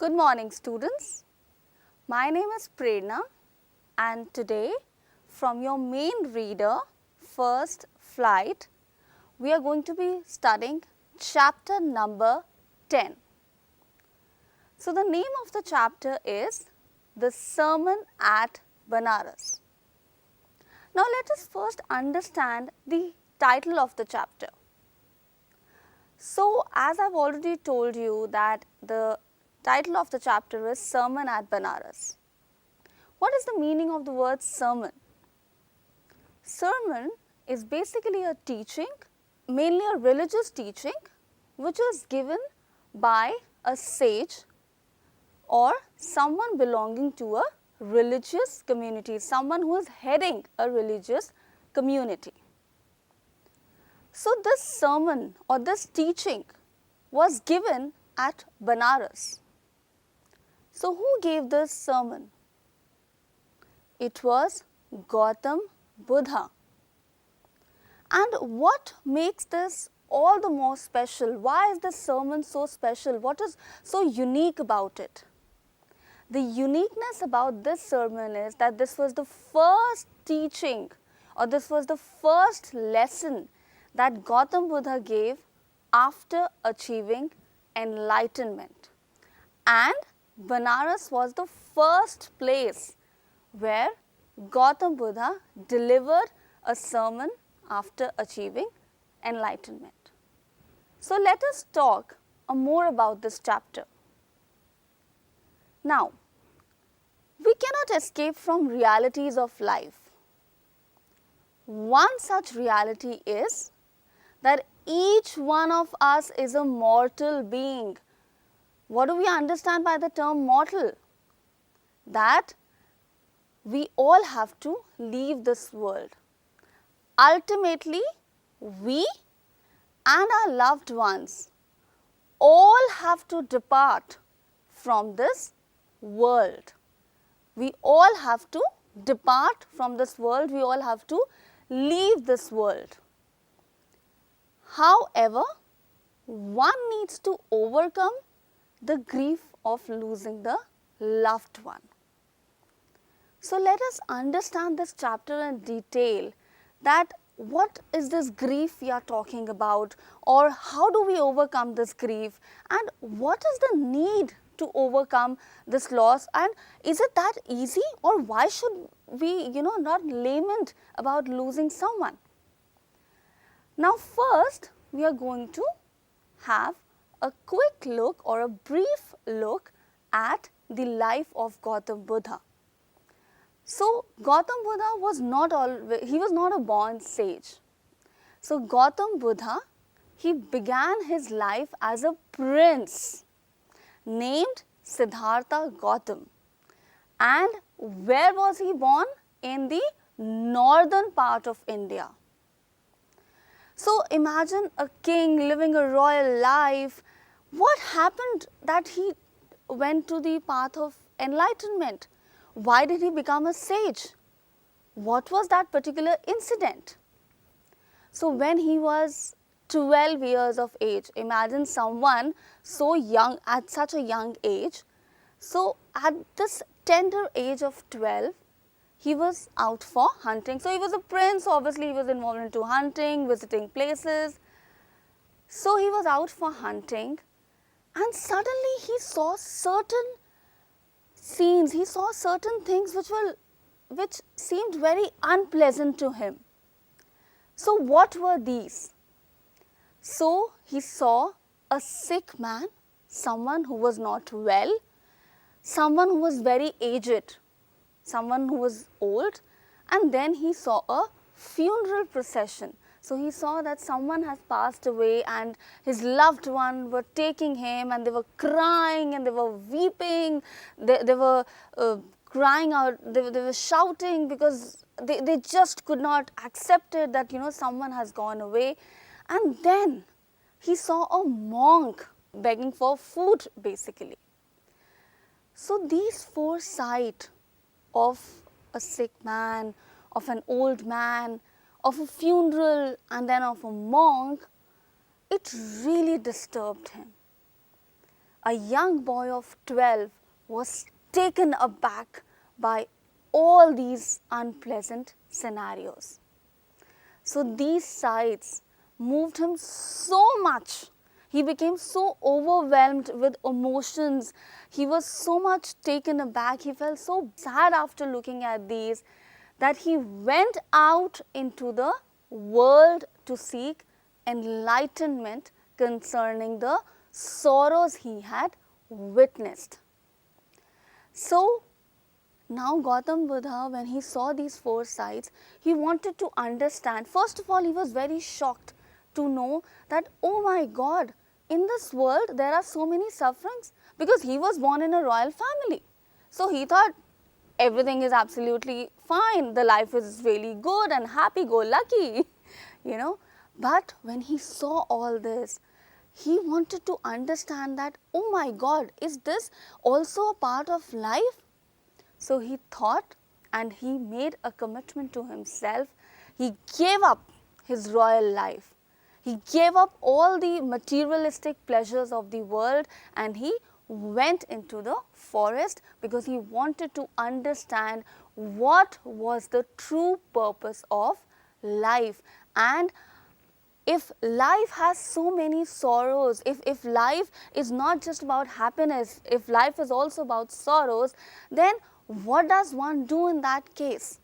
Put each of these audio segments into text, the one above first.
Good morning, students. My name is Prerna, and today from your main reader, First Flight, we are going to be studying chapter number 10. So, the name of the chapter is The Sermon at Benares. Now, let us first understand the title of the chapter. So, as I have already told you that the title of the chapter is Sermon at Benares. What is the meaning of the word sermon? Sermon is basically a teaching, mainly a religious teaching, which is given by a sage or someone belonging to a religious community, someone who is heading a religious community. So, this sermon or this teaching was given at Benares. So, who gave this sermon? It was Gautam Buddha. And what makes this all the more special? Why is this sermon so special? What is so unique about it? The uniqueness about this sermon is that this was the first teaching or this was the first lesson that Gautam Buddha gave after achieving enlightenment. And Benares was the first place where Gautam Buddha delivered a sermon after achieving enlightenment. So, let us talk more about this chapter. Now, we cannot escape from realities of life. One such reality is that each one of us is a mortal being. What do we understand by the term mortal? That we all have to leave this world. Ultimately, we and our loved ones all have to depart from this world. We all have to depart from this world. We all have to leave this world. However, one needs to overcome the grief of losing the loved one. So, let us understand this chapter in detail, that what is this grief we are talking about, or how do we overcome this grief, and what is the need to overcome this loss, and is it that easy, or why should we not lament about losing someone? Now, first we are going to have a quick look or a brief look at the life of Gautam Buddha. So, Gautam Buddha was not a born sage. So, Gautam Buddha, he began his life as a prince named Siddhartha Gautam. And where was he born? In the northern part of India. So, imagine a king living a royal life. What happened that he went to the path of enlightenment? Why did he become a sage? What was that particular incident? So, when he was 12 years of age, imagine someone so young, at such a young age. So, at this tender age of 12, he was out for hunting. So, he was a prince, obviously he was involved into hunting, visiting places. So, he was out for hunting, and suddenly he saw certain scenes, he saw certain things which seemed very unpleasant to him. So, what were these? So, he saw a sick man, someone who was not well, someone who was very aged, someone who was old, and then he saw a funeral procession. So, he saw that someone has passed away and his loved one were taking him, and they were crying and they were weeping, they were crying out, they were shouting because they just could not accept it that someone has gone away. And then he saw a monk begging for food basically. So, these four sights of a sick man, of an old man, of a funeral, and then of a monk, it really disturbed him. a young boy of 12 was taken aback by all these unpleasant scenarios. So these sights moved him so much. He became so overwhelmed with emotions. He was so much taken aback. He felt so sad after looking at these that he went out into the world to seek enlightenment concerning the sorrows he had witnessed. So now Gautam Buddha, when he saw these four sights, he wanted to understand. First of all, he was very shocked to know that, oh my God, in this world there are so many sufferings, because he was born in a royal family. So he thought everything is absolutely fine, the life is really good and happy-go-lucky, you know. But when he saw all this, he wanted to understand that, oh my God, is this also a part of life? So he thought, and he made a commitment to himself. He gave up his royal life. He gave up all the materialistic pleasures of the world, and he went into the forest because he wanted to understand what was the true purpose of life. And if life has so many sorrows, if life is not just about happiness, if life is also about sorrows, then what does one do in that case?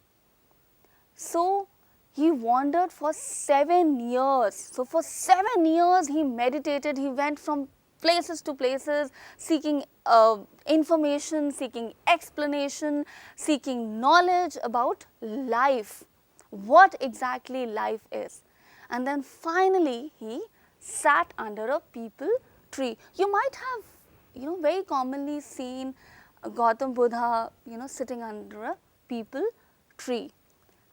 So he wandered for 7 years. So for 7 years he meditated. He went from places to places, seeking information, seeking explanation, seeking knowledge about life, what exactly life is. And then finally he sat under a peepal tree. You might have, very commonly seen Gautam Buddha, sitting under a peepal tree.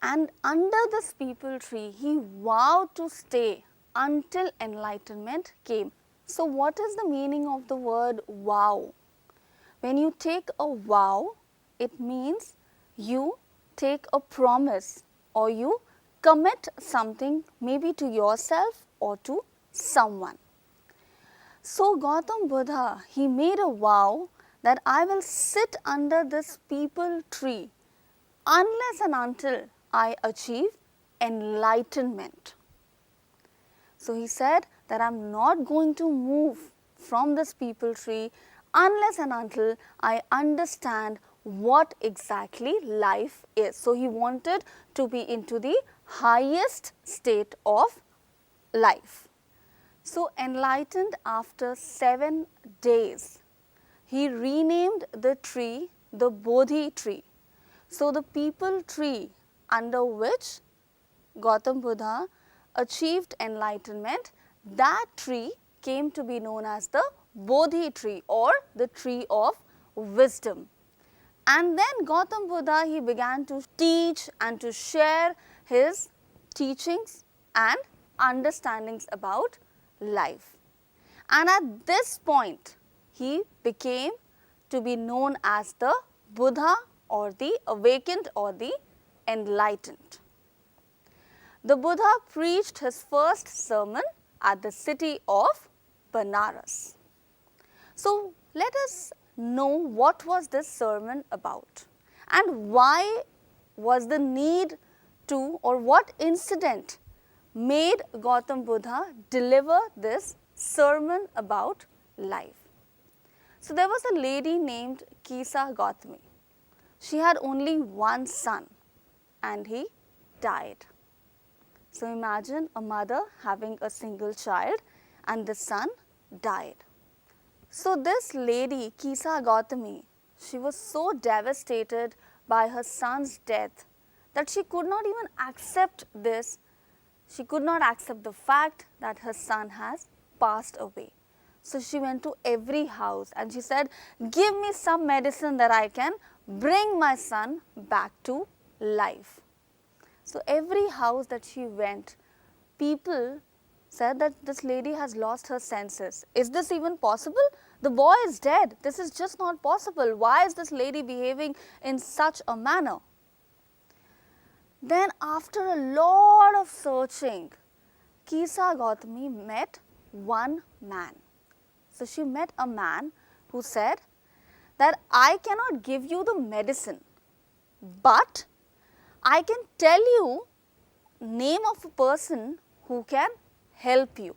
And under this peepal tree, he vowed to stay until enlightenment came. So what is the meaning of the word vow? When you take a vow, it means you take a promise or you commit something maybe to yourself or to someone. So Gautam Buddha, he made a vow that I will sit under this peepal tree unless and until I achieve enlightenment. So he said that I am not going to move from this peepal tree unless and until I understand what exactly life is. So he wanted to be into the highest state of life. So enlightened after 7 days, he renamed the tree the Bodhi tree. So the peepal tree under which Gautam Buddha achieved enlightenment, that tree came to be known as the Bodhi tree or the tree of wisdom. And then Gautam Buddha, he began to teach and to share his teachings and understandings about life. And at this point, he became to be known as the Buddha or the awakened or the enlightened. The Buddha preached his first sermon at the city of Benares. So let us know what was this sermon about and why was the need to, or what incident made Gautam Buddha deliver this sermon about life. So there was a lady named Kisa Gautami. She had only one son and he died. So imagine a mother having a single child and the son died. So this lady, Kisa Gautami, she was so devastated by her son's death that she could not even accept this. She could not accept the fact that her son has passed away. So she went to every house and she said, give me some medicine that I can bring my son back to life. So every house that she went, people said that this lady has lost her senses. Is this even possible? The boy is dead. This is just not possible. Why is this lady behaving in such a manner? Then after a lot of searching, Kisa Gautami met one man. So she met a man who said that I cannot give you the medicine, but I can tell you name of a person who can help you.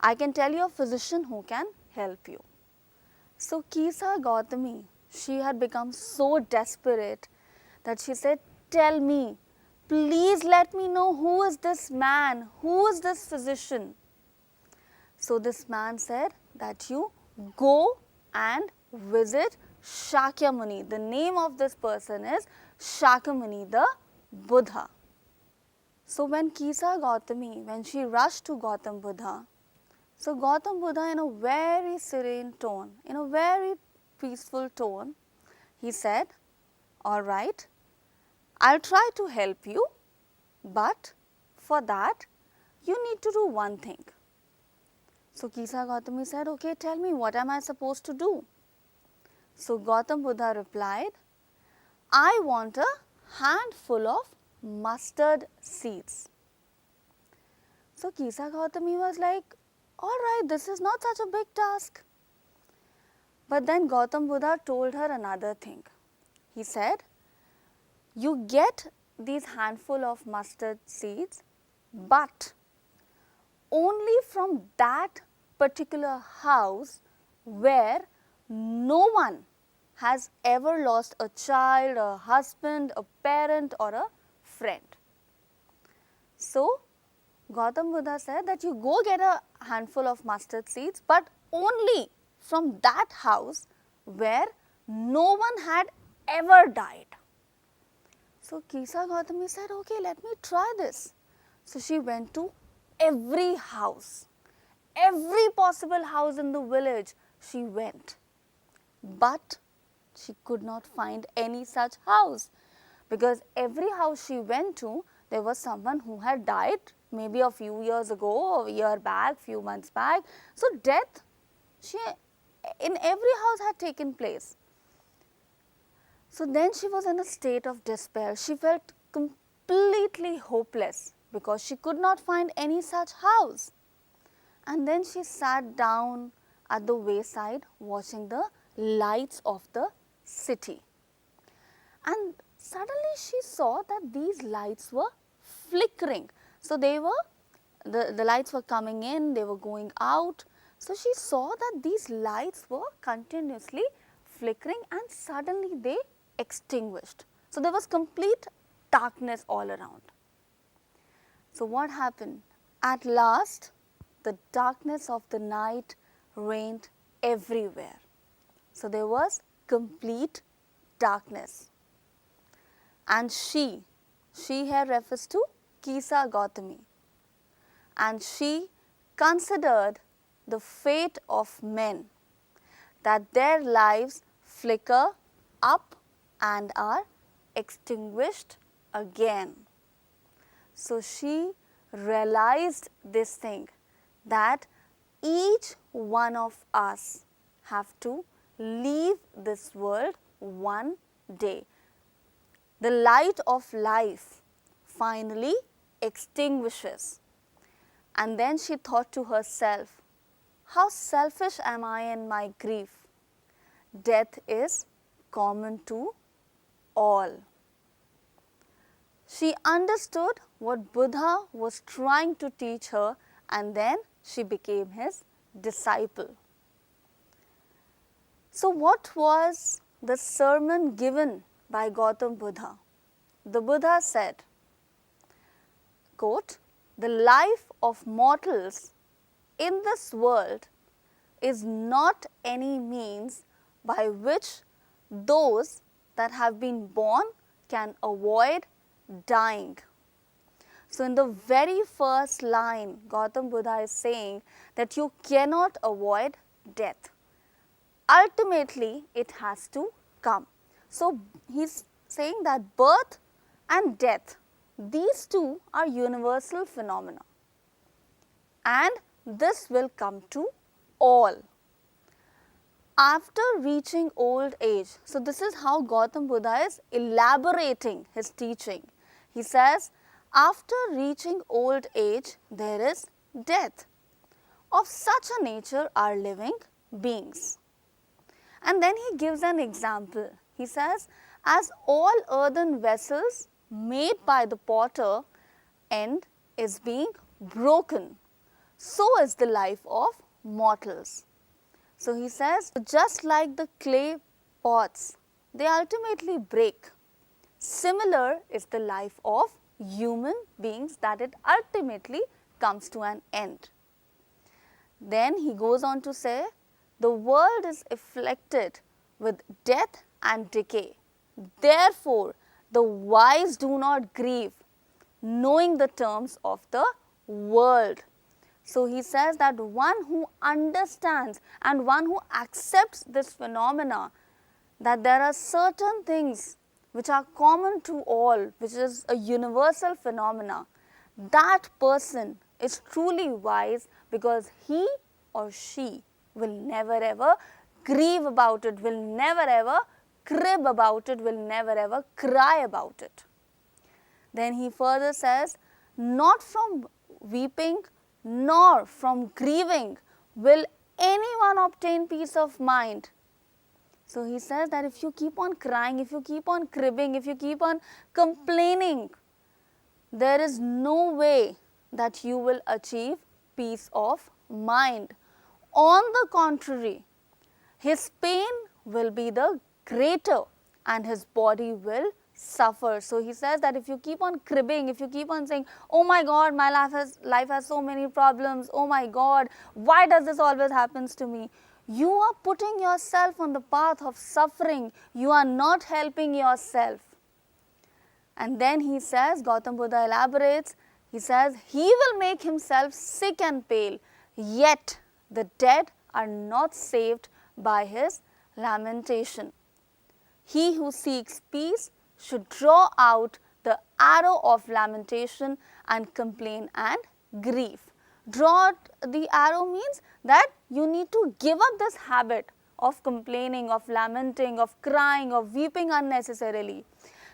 I can tell you a physician who can help you. So Kisa Gautami, she had become so desperate that she said, tell me, please let me know who is this man, who is this physician. So this man said that you go and visit Shakyamuni. The name of this person is Shakyamuni, the Buddha. So when Kisa Gautami, when she rushed to Gautam Buddha, so Gautam Buddha in a very serene tone, in a very peaceful tone, he said, all right, I'll try to help you, but for that, you need to do one thing. So Kisa Gautami said, okay, tell me, what am I supposed to do? So Gautam Buddha replied, I want a handful of mustard seeds. So Kisa Gautami was like, all right, this is not such a big task. But then Gautam Buddha told her another thing. He said, you get these handful of mustard seeds, but only from that particular house where no one has ever lost a child, a husband, a parent or a friend. So Gautam Buddha said that you go get a handful of mustard seeds, but only from that house where no one had ever died. So Kisa Gautami said, okay, let me try this. So she went to every house, every possible house in the village she went. But she could not find any such house, because every house she went to, there was someone who had died maybe a few years ago, or a year back, few months back. So death in every house had taken place. So then she was in a state of despair. She felt completely hopeless because she could not find any such house. And then she sat down at the wayside watching the lights of the city. And suddenly she saw that these lights were flickering. So they were, the lights were coming in, they were going out. So she saw that these lights were continuously flickering and suddenly they extinguished. So there was complete darkness all around. So what happened? At last, the darkness of the night reigned everywhere. So there was complete darkness. And she here refers to Kisa Gautami. And she considered the fate of men, that their lives flicker up and are extinguished again. So she realized this thing, that each one of us have to leave this world one day. The light of life finally extinguishes. And then she thought to herself, how selfish am I in my grief? Death is common to all. She understood what Buddha was trying to teach her, and then she became his disciple. So what was the sermon given by Gautam Buddha? The Buddha said, quote, the life of mortals in this world is not any means by which those that have been born can avoid dying. So in the very first line, Gautam Buddha is saying that you cannot avoid death. Ultimately, it has to come. So he's saying that birth and death, these two are universal phenomena, and this will come to all. After reaching old age, so this is how Gautam Buddha is elaborating his teaching. He says, after reaching old age, there is death. of such a nature are living beings. And then he gives an example. He says, as all earthen vessels made by the potter end is being broken, so is the life of mortals. So he says, just like the clay pots, they ultimately break. Similar is the life of human beings, that it ultimately comes to an end. Then he goes on to say, the world is afflicted with death and decay. Therefore, the wise do not grieve, knowing the terms of the world. So he says that one who understands and one who accepts this phenomena, that there are certain things which are common to all, which is a universal phenomena, that person is truly wise, because he or she will never ever grieve about it, will never ever crib about it, will never ever cry about it. Then he further says, not from weeping nor from grieving will anyone obtain peace of mind. So he says that if you keep on crying, if you keep on cribbing, if you keep on complaining, there is no way that you will achieve peace of mind. On the contrary, his pain will be the greater and his body will suffer. So he says that if you keep on cribbing, if you keep on saying, oh my God, my life has so many problems, oh my God, why does this always happens to me? You are putting yourself on the path of suffering. You are not helping yourself. And then he says, Gautam Buddha elaborates, he says, he will make himself sick and pale, yet the dead are not saved by his lamentation. He who seeks peace should draw out the arrow of lamentation and complain and grief. Draw out the arrow means that you need to give up this habit of complaining, of lamenting, of crying, of weeping unnecessarily.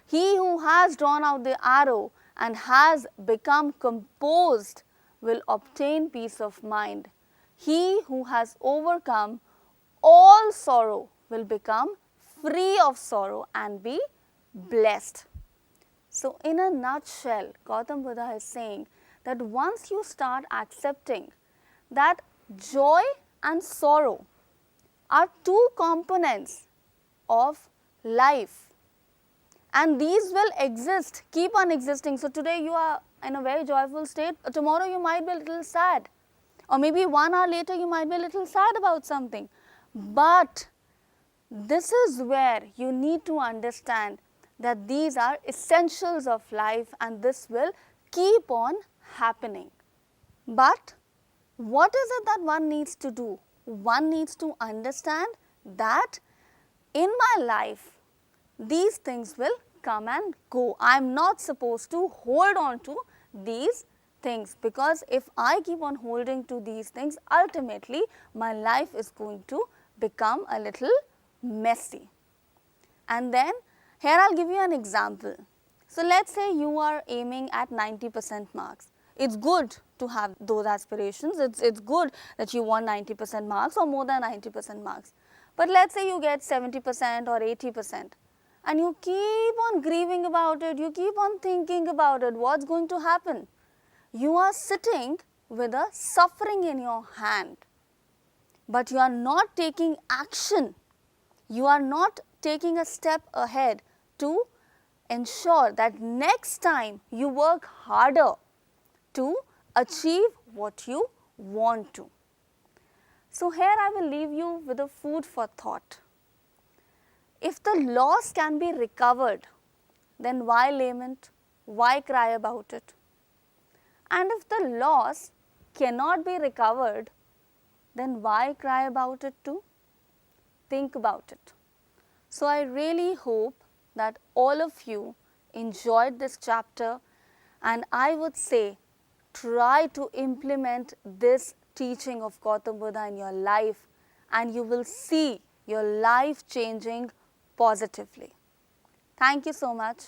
He who has drawn out the arrow and has become composed will obtain peace of mind. He who has overcome all sorrow will become free of sorrow and be blessed. So in a nutshell, Gautam Buddha is saying that once you start accepting that joy and sorrow are two components of life, and these will exist, keep on existing. So today you are in a very joyful state, tomorrow you might be a little sad, or maybe 1 hour later you might be a little sad about something. But this is where you need to understand that these are essentials of life and this will keep on happening. But what is it that one needs to do? One needs to understand that in my life, these things will come and go. I am not supposed to hold on to these things, because if I keep on holding to these things, ultimately my life is going to become a little messy. And then here I will give you an example. So let's say you are aiming at 90% marks. It's good to have those aspirations. It's good that you want 90% marks or more than 90% marks. But let's say you get 70% or 80% and you keep on grieving about it, you keep on thinking about it, what's going to happen? You are sitting with a suffering in your hand, but you are not taking action. You are not taking a step ahead to ensure that next time you work harder to achieve what you want to. So here I will leave you with a food for thought. If the loss can be recovered, then why lament? Why cry about it? And if the loss cannot be recovered, then why cry about it too? Think about it. So I really hope that all of you enjoyed this chapter, and I would say try to implement this teaching of Gautam Buddha in your life, and you will see your life changing positively. Thank you so much.